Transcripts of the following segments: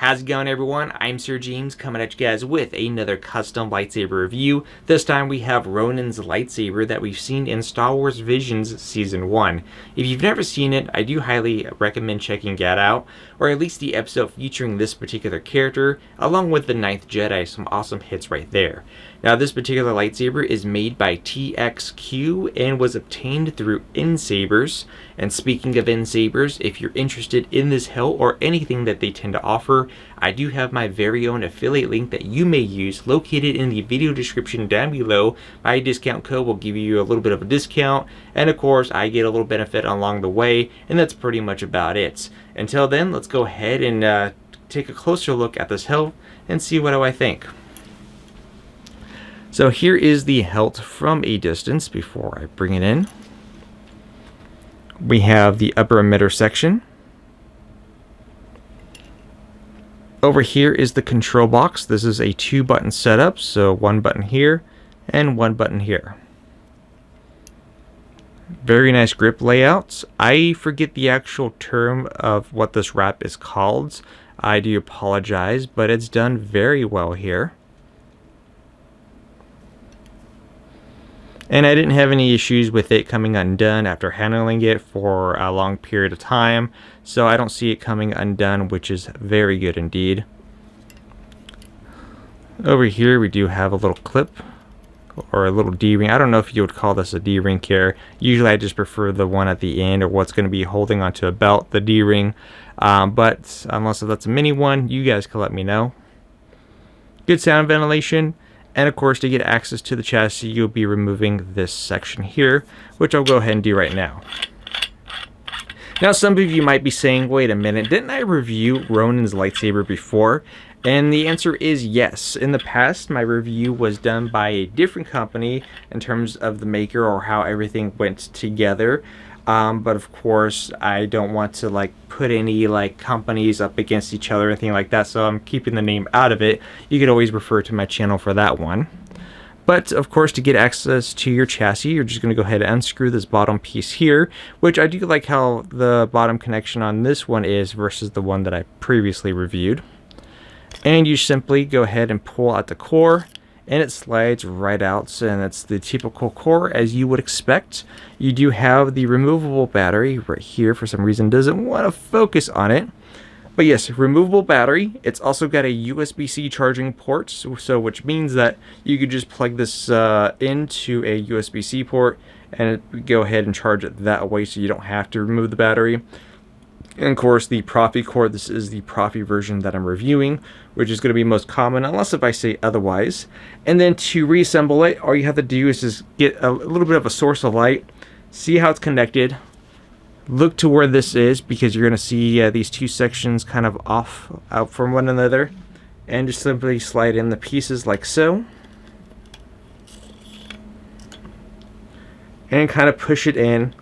How's it going, everyone? I'm Sir James coming at you guys with another custom lightsaber review. This time we have Ronin's lightsaber that we've seen in Star Wars Visions Season 1. If you've never seen it, I do highly recommend checking that out, or at least the episode featuring this particular character, along with the 9th Jedi, some awesome hits right there. Now this particular lightsaber is made by TXQ and was obtained through NSabers. And speaking of NSabers, if you're interested in this hilt or anything that they tend to offer, I do have my very own affiliate link that you may use located in the video description down below. My discount code will give you a little bit of a discount, and of course I get a little benefit along the way, and that's pretty much about it. Until then, let's go ahead and take a closer look at this hilt and see what do I think. So here is the hilt from a distance before I bring it in. We have the upper emitter section. Over here is the control box. This is a 2-button setup, so 1 button here and 1 button here. Very nice grip layouts. I forget the actual term of what this wrap is called. I do apologize, but it's done very well here. And I didn't have any issues with it coming undone after handling it for a long period of time, so I don't see it coming undone, which is very good indeed. Over here we do have a little clip, or a little D-ring. I don't know if you would call this a D-ring here. Usually I just prefer the one at the end, or what's going to be holding onto a belt, the D-ring. But unless that's a mini one, you guys can let me know. Good sound ventilation. And of course, to get access to the chassis, you'll be removing this section here, which I'll go ahead and do right now. Now, some of you might be saying, wait a minute, didn't I review Ronin's lightsaber before? And the answer is yes. In the past, my review was done by a different company in terms of the maker or how everything went together. But of course, I don't want to put any companies up against each other or anything like that, so I'm keeping the name out of it. You could always refer to my channel for that one. But of course, to get access to your chassis, you're just going to go ahead and unscrew this bottom piece here, which I do like how the bottom connection on this one is versus the one that I previously reviewed. And you simply go ahead and pull out the core, and it slides right out, and it's the typical core as you would expect. You do have the removable battery right here. For some reason doesn't want to focus on it, but yes, removable battery. It's also got a USB-C charging port, so which means that you could just plug this into a USB-C port and go ahead and charge it that way, so you don't have to remove the battery. And of course, the Profi core. This is the Profi version that I'm reviewing, which is going to be most common, unless if I say otherwise. And then to reassemble it, all you have to do is just get a little bit of a source of light, see how it's connected, look to where this is, because you're going to see these two sections kind of off out from one another, and just simply slide in the pieces like so, and kind of push it in.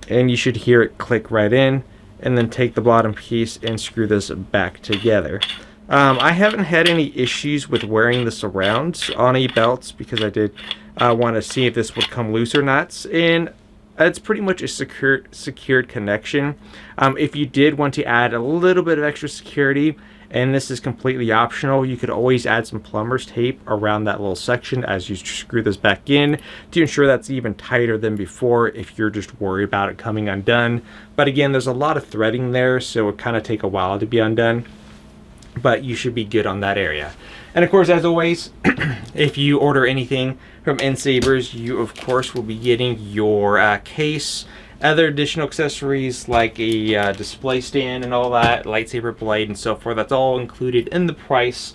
And you should hear it click right in, and then take the bottom piece and screw this back together. I haven't had any issues with wearing this around on a belt, because I did want to see if this would come loose or not, and it's pretty much a secured connection. If you did want to add a little bit of extra security, and this is completely optional, you could always add some plumber's tape around that little section as you screw this back in to ensure that's even tighter than before if you're just worried about it coming undone. But again, there's a lot of threading there, so it kind of take a while to be undone, but you should be good on that area. And of course, as always, if you order anything from NSabers, you of course will be getting your case, other additional accessories like a display stand and all that, lightsaber blade and so forth. That's all included in the price,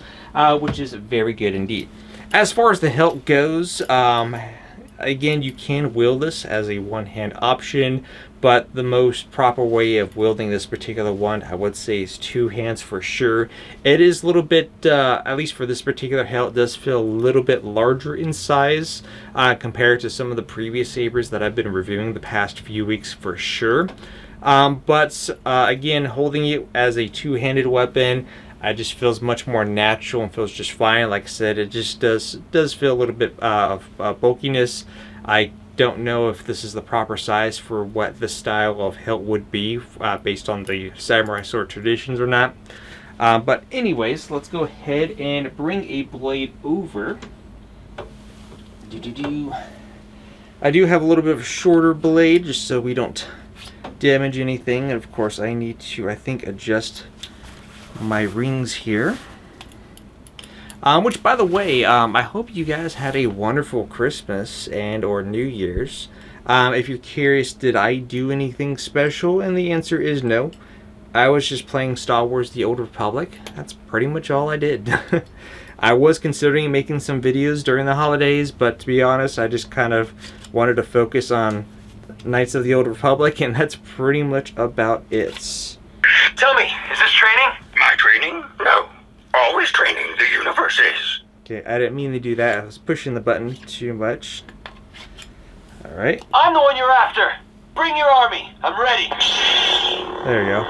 which is very good indeed. As far as the hilt goes, again, you can wield this as a one-hand option, but the most proper way of wielding this particular one, I would say, is 2 hands for sure. It is a little bit, at least for this particular hilt, it does feel a little bit larger in size compared to some of the previous sabers that I've been reviewing the past few weeks for sure. But again, holding it as a 2-handed weapon, it just feels much more natural and feels just fine. Like I said, it just does feel a little bit of bulkiness. I don't know if this is the proper size for what the style of hilt would be based on the samurai sword traditions or not. But anyways, let's go ahead and bring a blade over. I do have a little bit of a shorter blade just so we don't damage anything. And of course I need to, I think, adjust my rings here. Which, by the way, I hope you guys had a wonderful Christmas and or New Year's. If you're curious, did I do anything special? And the answer is no. I was just playing Star Wars The Old Republic. That's pretty much all I did. I was considering making some videos during the holidays, but to be honest, I just kind of wanted to focus on Knights of the Old Republic, and that's pretty much about it. Tell me, is this training? My training? No. Always training. The universe is. Okay, I didn't mean to do that. I was pushing the button too much. Alright. I'm the one you're after. Bring your army. I'm ready. There you go.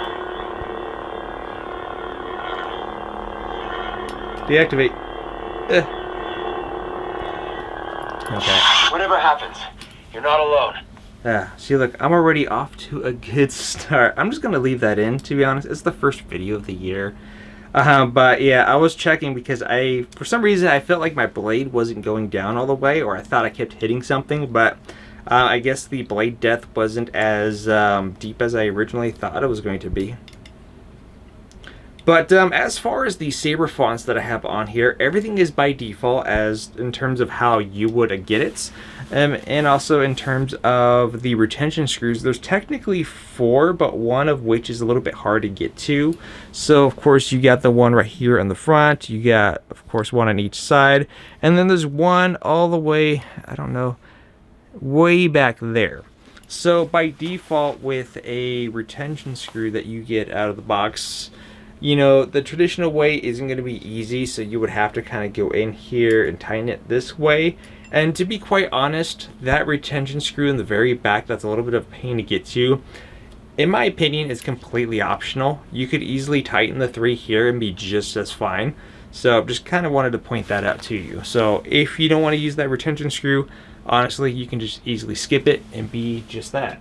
Deactivate. Okay. Whatever happens, you're not alone. See, look, I'm already off to a good start. I'm just going to leave that in, to be honest. It's the first video of the year. But yeah, I was checking because for some reason, I felt like my blade wasn't going down all the way, or I thought I kept hitting something, but I guess the blade depth wasn't as deep as I originally thought it was going to be. But as far as the saber fonts that I have on here, everything is by default as in terms of how you would get it. And also in terms of the retention screws, there's technically 4, but one of which is a little bit hard to get to. So of course you got the one right here in the front, you got of course one on each side, and then there's one all the way, I don't know, way back there. So by default, with a retention screw that you get out of the box, you know, the traditional way isn't going to be easy, so you would have to kind of go in here and tighten it this way. And to be quite honest, that retention screw in the very back, that's a little bit of a pain to get to. In my opinion, is completely optional. You could easily tighten the 3 here and be just as fine. So just kind of wanted to point that out to you. So if you don't want to use that retention screw, honestly, you can just easily skip it and be just that.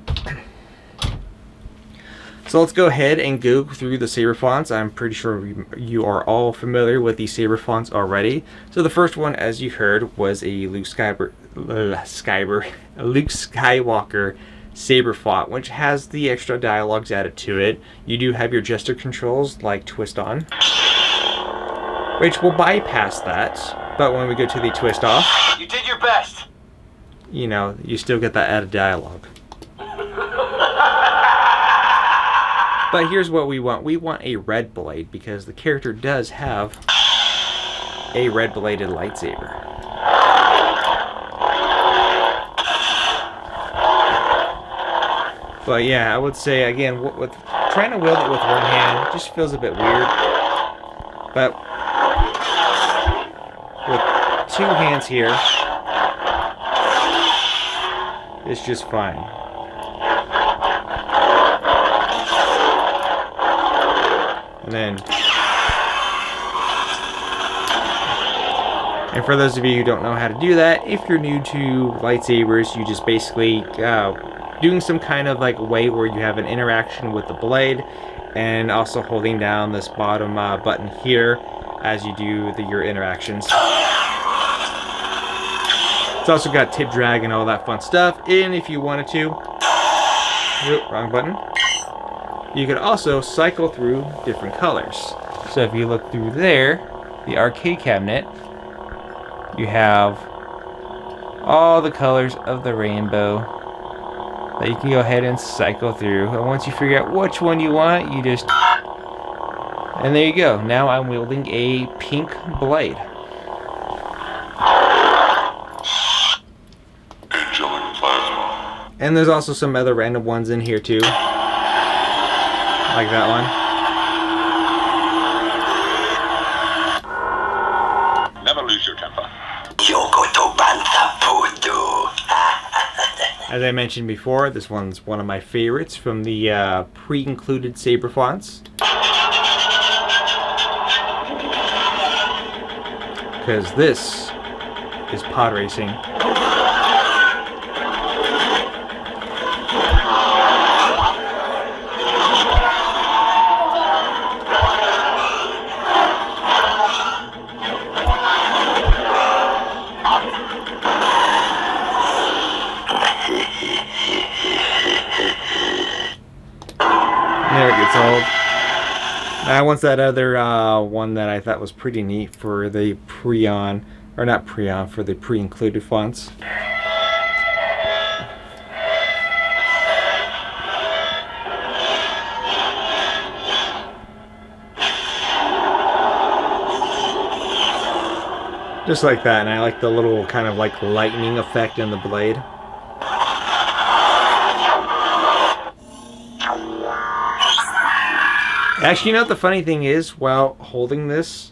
So let's go ahead and go through the saber fonts. I'm pretty sure you are all familiar with the saber fonts already. So the first one, as you heard, was a Luke Skywalker saber font, which has the extra dialogues added to it. You do have your gesture controls like twist on, which will bypass that. But when we go to the twist off, you did your best. You know, you still get that added dialogue. But here's what we want. We want a red blade because the character does have a red bladed lightsaber. But yeah, I would say again, with trying to wield it with one hand just feels a bit weird. But with 2 hands here, it's just fine. And for those of you who don't know how to do that, if you're new to lightsabers, you just basically doing some kind of like way where you have an interaction with the blade, and also holding down this bottom button here as you do your interactions. It's also got tip drag and all that fun stuff. And if you wanted to, wrong button. You could also cycle through different colors. So if you look through there, the arcade cabinet, you have all the colors of the rainbow that you can go ahead and cycle through. And once you figure out which one you want, you just... And there you go. Now I'm wielding a pink blade. And there's also some other random ones in here too. Like that one. Never lose your temper. As I mentioned before, this one's one of my favorites from the pre-included saber fonts. Because this is pod racing. Once that other one that I thought was pretty neat for the pre-on, or not pre-on, for the pre-included fonts. Just like that, and I like the little kind of like lightning effect in the blade. Actually, you know what the funny thing is while holding this,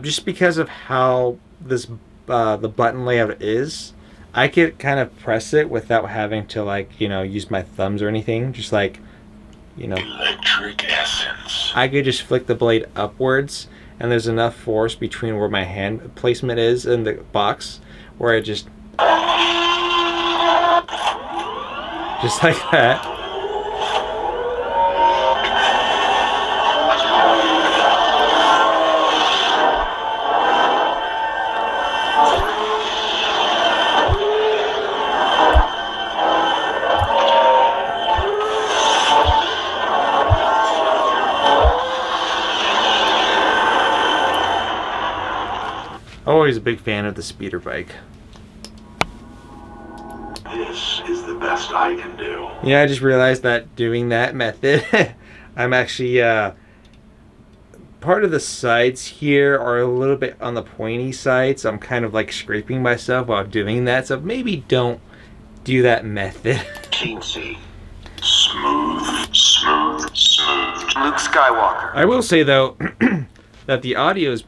just because of how this the button layout is, I could kind of press it without having to, like, you know, use my thumbs or anything. Just like, you know, electric essence. I could just flick the blade upwards, and there's enough force between where my hand placement is in the box where I just like that. Always a big fan of the speeder bike. This is the best I can do. Yeah, I just realized that doing that method, I'm actually, part of the sides here are a little bit on the pointy side, so I'm kind of like scraping myself while doing that, so maybe don't do that method. Teensy. Smooth, smooth, smooth. Luke Skywalker. I will say, though, that the audio is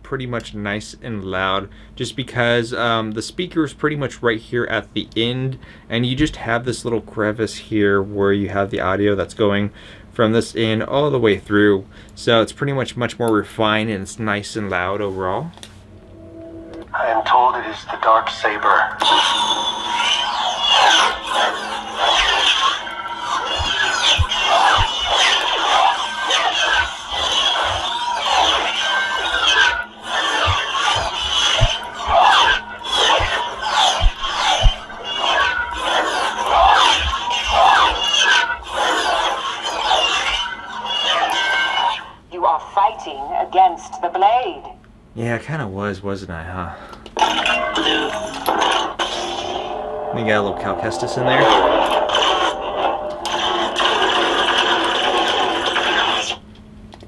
pretty much nice and loud, just because the speaker is pretty much right here at the end, and you just have this little crevice here where you have the audio that's going from this end all the way through, so it's pretty much more refined, and it's nice and loud overall. I am told it is the dark saber. Against the blade. Yeah, it kind of wasn't I, huh? You got a little Cal Kestis in there.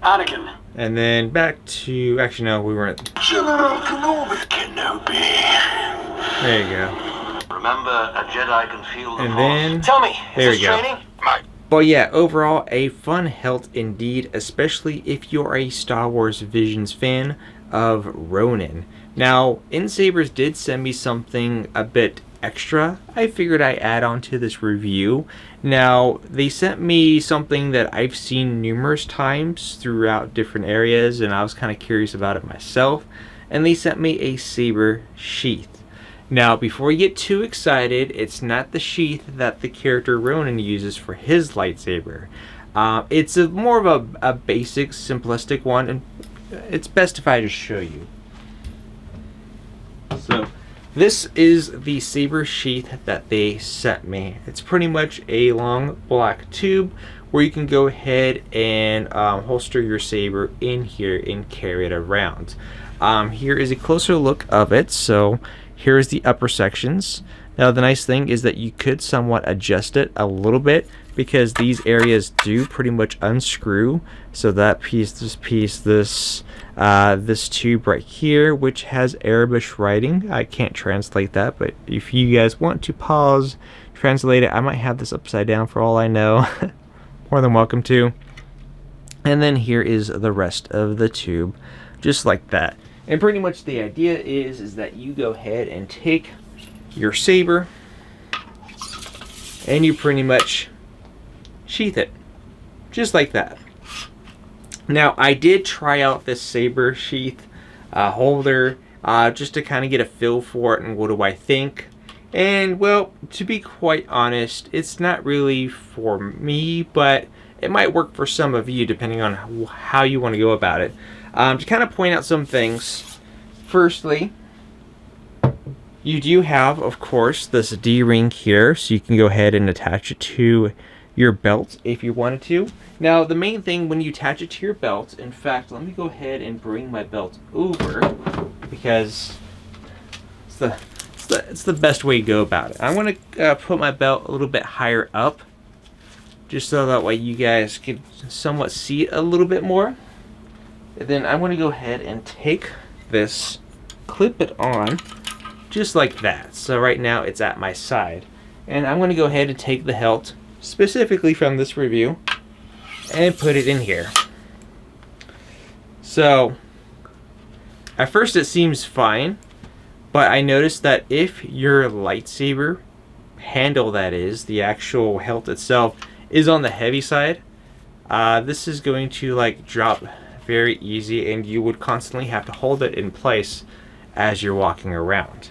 Anakin. And then back to, actually no, we weren't. General Kenobi. There you go. Remember, a Jedi can feel the And Force. then, Tell me, there is we this go. training? But yeah, overall, a fun Hilt indeed, especially if you're a Star Wars Visions fan of Ronin. Now, NSabers did send me something a bit extra I figured I'd add on to this review. Now, they sent me something that I've seen numerous times throughout different areas, and I was kind of curious about it myself, and they sent me a saber sheath. Now, before you get too excited, it's not the sheath that the character Ronin uses for his lightsaber. It's more of a basic, simplistic one, and it's best if I just show you. So, this is the saber sheath that they sent me. It's pretty much a long black tube where you can go ahead and holster your saber in here and carry it around. Here is a closer look of it. So, here's the upper sections. Now the nice thing is that you could somewhat adjust it a little bit because these areas do pretty much unscrew. So that piece, this tube right here, which has Arabic writing. I can't translate that, but if you guys want to pause, translate it, I might have this upside down for all I know. More than welcome to. And then here is the rest of the tube, just like that. And pretty much the idea is that you go ahead and take your saber and you pretty much sheath it, just like that. Now, I did try out this saber sheath holder just to kind of get a feel for it and what do I think. And, well, to be quite honest, it's not really for me, but it might work for some of you depending on how you want to go about it. To kind of point out some things, firstly, you do have, of course, this D-ring here, so you can go ahead and attach it to your belt if you wanted to. Now, the main thing when you attach it to your belt, in fact, let me go ahead and bring my belt over because it's the best way to go about it. I want to put my belt a little bit higher up, just so that way you guys can somewhat see it a little bit more. And then I want to go ahead and take this, clip it on, just like that. So right now it's at my side. And I'm going to go ahead and take the hilt, specifically from this review, and put it in here. So, at first it seems fine, but I noticed that if your lightsaber handle, that is, the actual hilt itself, is on the heavy side, this is going to like drop very easy, and you would constantly have to hold it in place as you're walking around.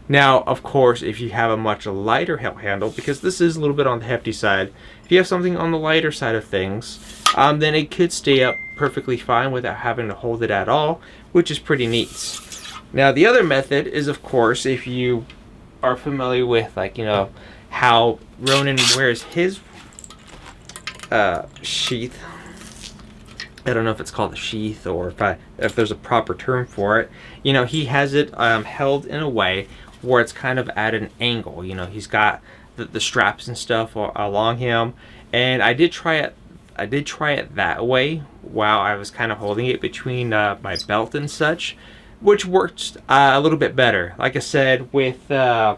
Now, of course, if you have a much lighter hilt handle, because this is a little bit on the hefty side, if you have something on the lighter side of things, then it could stay up perfectly fine without having to hold it at all, which is pretty neat. Now, the other method is, of course, if you are familiar with, like, you know, how Ronin wears his sheath. I don't know if it's called a sheath or if there's a proper term for it. You know, he has it held in a way where it's kind of at an angle. You know, he's got the straps and stuff along him, and I did try it that way while I was kind of holding it between my belt and such, which worked a little bit better. Like I said, with I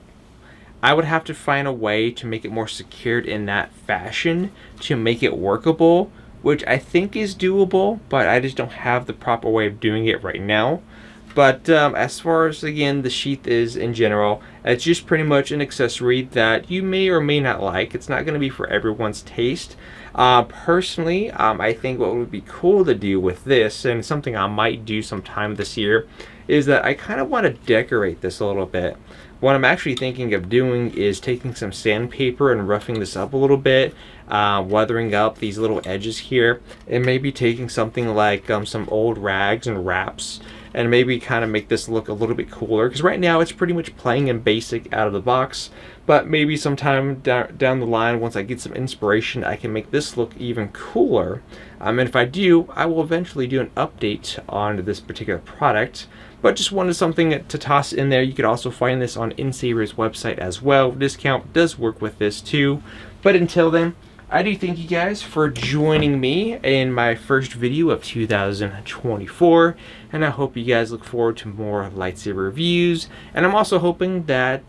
would have to find a way to make it more secured in that fashion to make it workable, which I think is doable, but I just don't have the proper way of doing it right now. But as far as, again, the sheath is in general, it's just pretty much an accessory that you may or may not like. It's not going to be for everyone's taste. Personally, I think what would be cool to do with this, and something I might do sometime this year, is that I kind of want to decorate this a little bit. What I'm actually thinking of doing is taking some sandpaper and roughing this up a little bit, weathering up these little edges here, and maybe taking something like some old rags and wraps, and maybe kind of make this look a little bit cooler, because right now it's pretty much plain and basic out of the box. But maybe sometime down the line, once I get some inspiration, I can make this look even cooler. And if I do, I will eventually do an update on this particular product. But just wanted something to toss in there. You could also find this on NSabers website as well. Discount does work with this too. But until then, I do thank you guys for joining me in my first video of 2024, and I hope you guys look forward to more lightsaber reviews. And I'm also hoping that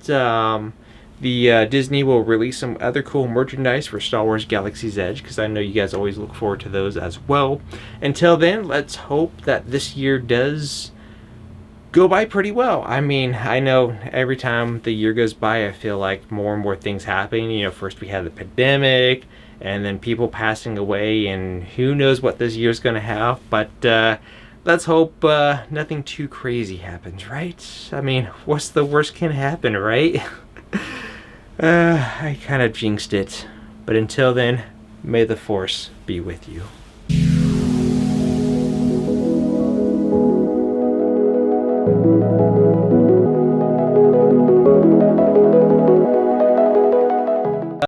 Disney will release some other cool merchandise for Star Wars Galaxy's Edge, because I know you guys always look forward to those as well. Until then, let's hope that this year does go by pretty well. I mean, I know every time the year goes by, I feel like more and more things happen. You know, first we had the pandemic, and then people passing away, and who knows what this year's going to have. But let's hope nothing too crazy happens, right? I mean, what's the worst can happen, right? I kind of jinxed it. But until then, may the Force be with you.